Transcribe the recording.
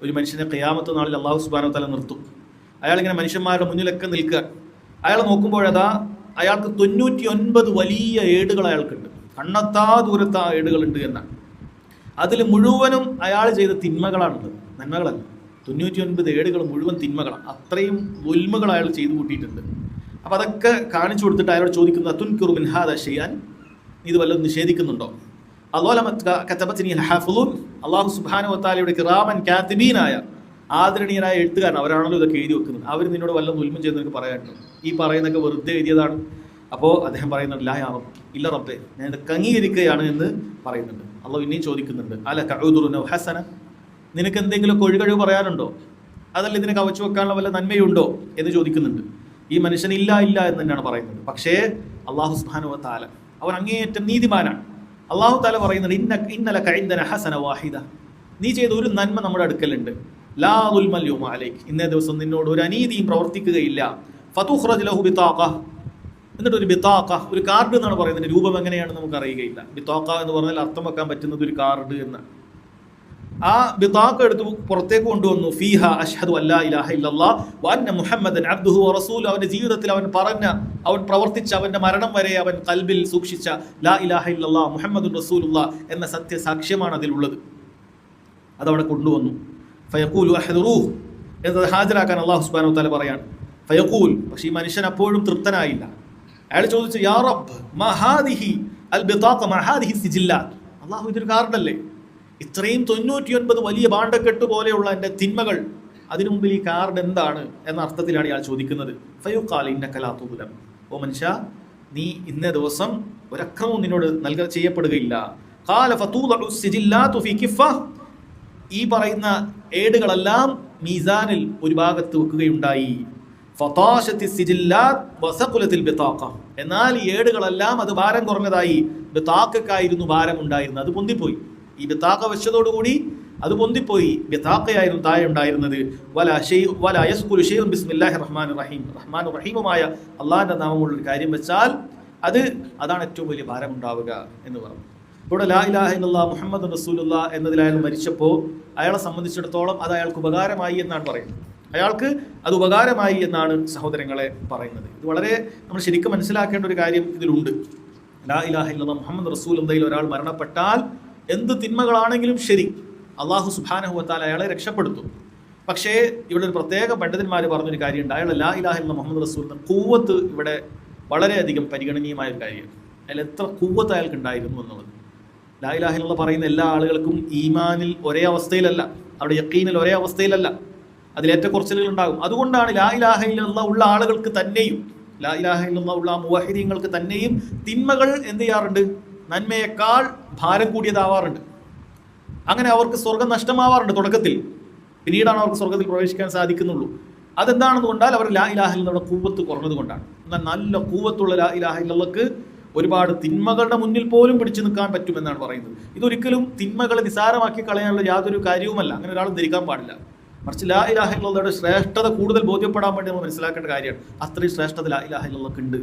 ഒരു മനുഷ്യനെ ഖിയാമത്ത് നാളിൽ അല്ലാഹു സുബ്ഹാനഹു വ തആല നിർത്തും. അയാളിങ്ങനെ മനുഷ്യന്മാരുടെ മുന്നിലൊക്കെ നിൽക്കുക. അയാൾ നോക്കുമ്പോഴതാ അയാൾക്ക് 99 വലിയ ഏടുകൾ അയാൾക്കുണ്ട്. കണ്ണെത്താ ദൂരത്ത് ആ ഏടുകളുണ്ട് എന്നാണ്. അതിൽ മുഴുവനും അയാൾ ചെയ്ത തിന്മകളാണുള്ളത്, നന്മകളല്ല. 99 ഏടുകൾ മുഴുവൻ തിന്മകളാണ്. അത്രയും ഉൽമകൾ അയാൾ ചെയ്തു കൂട്ടിയിട്ടുണ്ട്. അപ്പം അതൊക്കെ കാണിച്ചു കൊടുത്തിട്ട് അയാളോട് ചോദിക്കുന്നത് അതുൻകിറു മിൻ ഹാദാ ഷൈഅൻ, ഇത് വല്ലതും നിഷേധിക്കുന്നുണ്ടോ? അല്ലാഹു സുബ്ഹാനഹു വ തആലയുടെ കിറാമൻ കാതിബീനായ ആദരണീയനായ എഴുത്തുകാരൻ, അവരാണല്ലോ ഇതൊക്കെ എഴുതി വെക്കുന്നത്. അവർ നിന്നോട് വല്ലതും ഉൽമം ചെയ്ത് നിനക്ക് പറയാനുണ്ടോ? ഈ പറയുന്നതൊക്കെ വെറുതെ എഴുതിയതാണ്. അപ്പോൾ അദ്ദേഹം പറയുന്നുണ്ട്, ലാ യാ റബ്ബ്, ഇല്ല റബ്ബേ, ഞാൻ ഇതൊക്കെ അംഗീകരിക്കുകയാണ് എന്ന് പറയുന്നുണ്ട്. അള്ളാഹു ഇനിയും ചോദിക്കുന്നുണ്ട്, അല കഉദുറുന ഹസന, നിനക്ക് എന്തെങ്കിലുമൊക്കെ ഒഴികഴിവ് പറയാനുണ്ടോ? അതല്ല ഇതിനെ കവച്ചു വെക്കാനുള്ള വല്ല നന്മയുണ്ടോ എന്ന് ചോദിക്കുന്നുണ്ട്. ഈ മനുഷ്യൻ ഇല്ല ഇല്ല എന്ന് തന്നെയാണ് പറയുന്നത്. പക്ഷേ അല്ലാഹു സുബ്ഹാനഹു വ തആല അവൻ അങ്ങേയറ്റം നീതിമാനാണ്. അല്ലാഹു തആല പറയുന്നത്, ഇന്നലക ഇൻദന ഹസന വാഹിദ, നീ ചെയ്ത ഒരു നന്മ നമ്മുടെ അടുക്കലുണ്ട്. ലാ ദുൽമൽ യൗമ അലൈക്, ഇന്നേ ദിവസം നിന്നോട് ഒരു അനീതിയും പ്രവർത്തിക്കുകയില്ല. ഫതുഖ്റജ് ലഹു ബിതാഖ, എന്നിട്ട് ഒരു ബിതാഖ, ഒരു കാർഡ് എന്നാണ് പറയുന്നത്. രൂപം എങ്ങനെയാണെന്ന് നമുക്ക് അറിയുകയില്ല. ബിതാഖ എന്ന് പറഞ്ഞാൽ അർത്ഥം വെക്കാൻ പറ്റുന്നത് ഒരു കാർഡ് എന്നാണ്. ആ ബിതാഖ എടുത്ത് പുറത്തേക്ക് കൊണ്ടുവന്നു. ഫീഹ അഷ്ഹദു അല്ലാ ഇലാഹ ഇല്ലല്ലാഹ് വ അന്ന മുഹമ്മദൻ അബ്ദുഹു വ റസൂലുഹു, അവന്റെ ജീവിതത്തിൽ അവൻ പറഞ്ഞ, അവൻ പ്രവർത്തിച്ച, അവന്റെ മരണം വരെ അവൻ ഖൽബിൽ സൂക്ഷിച്ച ലാ ഇലാഹ ഇല്ലല്ലാഹ് മുഹമ്മദുർ റസൂലുള്ളാഹ് എന്ന സത്യസാക്ഷ്യമാണ് അതിലുള്ളത്. അതവിടെ കൊണ്ടുവന്നു. ഫയഖൂലു അഹ്ദുറൂഹ്, എന്നത് ഹാജരാക്കാൻ അല്ലാഹു സുബ്ഹാനഹു വ തആല പറയാണ്. ഫയഖൂൽ, പക്ഷേ ഈ മനുഷ്യൻ അപ്പോഴും തൃപ്തനായില്ല. അയാൾ ചോദിച്ചു, യാ റബ്ബ് മാ ഹാദിഹി അൽ ബിതാഖ മാ ഹാദിഹി സിജില്ലാത്ത്, അല്ലാഹു ഇതൊരു കാർഡല്ലേ, ഇത്രയും 99 വലിയ ബാണ്ടക്കെട്ട് പോലെയുള്ള എൻ്റെ തിന്മകൾ, അതിനു മുമ്പിൽ ഈ കാർഡ് എന്താണ് എന്ന അർത്ഥത്തിലാണ് ഇയാൾ ചോദിക്കുന്നത്. ഫയുഖാൽ ഇന്നക ലാ തുദ്ലം, ഓ മനുഷ്യ, നീ ഇന്നേ ദിവസം ഒരക്രമവും നിന്നോട് ചെയ്യപ്പെടുകയില്ല. ഖാല ഫതൂദഉ സിജില്ലാതു ഫീ കിഫ, ഈ പറയുന്ന ഏടുകളെല്ലാം മീസാനിൽ ഒരു ഭാഗത്ത് വെക്കുകയുണ്ടായി. ഫതാശത്തി സിജില്ലാത്ത് വസഖുലത്തിൽ ബിതാഖ, എന്നാൽ ഈ ഏടുകളെല്ലാം അത് ഭാരം കുറഞ്ഞതായി. ബിതാഖക്കായിരുന്നു ഭാരം ഉണ്ടായിരുന്നത്, അത് പൊന്തിപ്പോയി. ഈ ബിതാഖ വെച്ചതോടുകൂടി അത് പൊന്തിപ്പോയി. ബിതാഖയായിരുന്നു താഴെ ഉണ്ടായിരുന്നത്. വലാ യസ്കുലു ഷൈഉൻ ബിസ്മില്ലാഹിർ റഹ്മാനിർ റഹീം, റഹ്മാനുർ റഹീമുമായ അള്ളാഹിന്റെ നാമമുള്ള ഒരു കാര്യം വെച്ചാൽ അതാണ് ഏറ്റവും വലിയ ഭാരം ഉണ്ടാവുക എന്ന് പറഞ്ഞു. ഇവിടെ ലാ ഇലാഹ ഇല്ലല്ലാഹ് മുഹമ്മദുർ റസൂലുള്ളാഹ് എന്നതിൽ അയാൾ മരിച്ചപ്പോൾ അയാളെ സംബന്ധിച്ചിടത്തോളം അത് അയാൾക്ക് ഉപകാരമായി എന്നാണ് പറയുന്നത്. അയാൾക്ക് അത് ഉപകാരമായി എന്നാണ് സഹോദരങ്ങളെ പറയുന്നത്. ഇത് വളരെ നമ്മൾ ശരിക്കും മനസ്സിലാക്കേണ്ട ഒരു കാര്യം ഇതിലുണ്ട്. ലാ ഇലാഹ ഇല്ലല്ലാഹ് മുഹമ്മദ് റസൂലുള്ളാഹിൽ ഒരാൾ മരണപ്പെട്ടാൽ എന്ത് തിന്മകളാണെങ്കിലും ശരി, അല്ലാഹു സുബ്ഹാനഹു വ തആല അയാളെ രക്ഷപ്പെടുത്തും. പക്ഷേ ഇവിടെ ഒരു പ്രത്യേക പണ്ഡിതന്മാർ പറഞ്ഞൊരു കാര്യമുണ്ട്. അയാൾ ലാ ഇലാഹ ഇല്ലല്ലാഹ് മുഹമ്മദ് റസൂലുള്ളാഹി ഖുവ്വത്ത് ഇവിടെ വളരെയധികം പരിഗണനീയമായ ഒരു കാര്യമാണ്. അതിൽ എത്ര ഖുവ്വത്ത് അയാൾക്ക് ഉണ്ടായിരുന്നു എന്നുള്ളത്. ലാ ഇലാഹ ഇല്ലല്ലാഹ് പറയുന്ന എല്ലാ ആളുകൾക്കും ഈമാനിൽ ഒരേ അവസ്ഥയിലല്ല, അവിടെ യഖീനിൽ ഒരേ അവസ്ഥയിലല്ല, അതിലേറ്റക്കുറച്ചിലുകൾ ഉണ്ടാകും. അതുകൊണ്ടാണ് ലാ ഇലാഹ ഇല്ലല്ലാഹ് ഉള്ള ആളുകൾക്ക് തന്നെയും, ലാ ഇലാഹ ഇല്ലല്ലാഹ് ഉള്ള മുവഹിദീങ്ങൾക്ക് തന്നെയും തിന്മകൾ എന്ത് ചെയ്യാറുണ്ട്? നന്മയേക്കാൾ ഭാരം കൂടിയതാവാറുണ്ട്. അങ്ങനെ അവർക്ക് സ്വർഗം നഷ്ടമാവാറുണ്ട് തുടക്കത്തിൽ. പിന്നീടാണ് അവർക്ക് സ്വർഗത്തിൽ പ്രവേശിക്കാൻ സാധിക്കുന്നുള്ളൂ. അതെന്താണെന്ന് കൊണ്ടാൽ അവർ ലാ ഇലാഹ ഇല്ലല്ലാഹുടെ ഖുവ്വത്ത് കുറഞ്ഞത് കൊണ്ടാണ്. എന്നാൽ നല്ല ഖുവ്വത്തുള്ള ലാ ഇലാഹ ഇല്ലല്ലാഹ്ക്ക് ഒരുപാട് തിന്മകളുടെ മുന്നിൽ പോലും പിടിച്ചു നിൽക്കാൻ പറ്റുമെന്നാണ് പറയുന്നത്. ഇതൊരിക്കലും തിന്മകളെ നിസാരമാക്കി കളയാനുള്ള യാതൊരു കാര്യവുമല്ല, അങ്ങനെ ഒരാൾ ധരിക്കാൻ പാടില്ല. മറിച്ച് ലാ ഇലാഹ ഇല്ലല്ലാഹുടെ ശ്രേഷ്ഠത കൂടുതൽ ബോധ്യപ്പെടാൻ വേണ്ടി നമ്മൾ മനസ്സിലാക്കേണ്ട കാര്യമാണ്. അത്രയും ശ്രേഷ്ഠത ലാ ഇലാഹ ഇല്ലല്ലാഹ്ക്ക് ഉണ്ട്.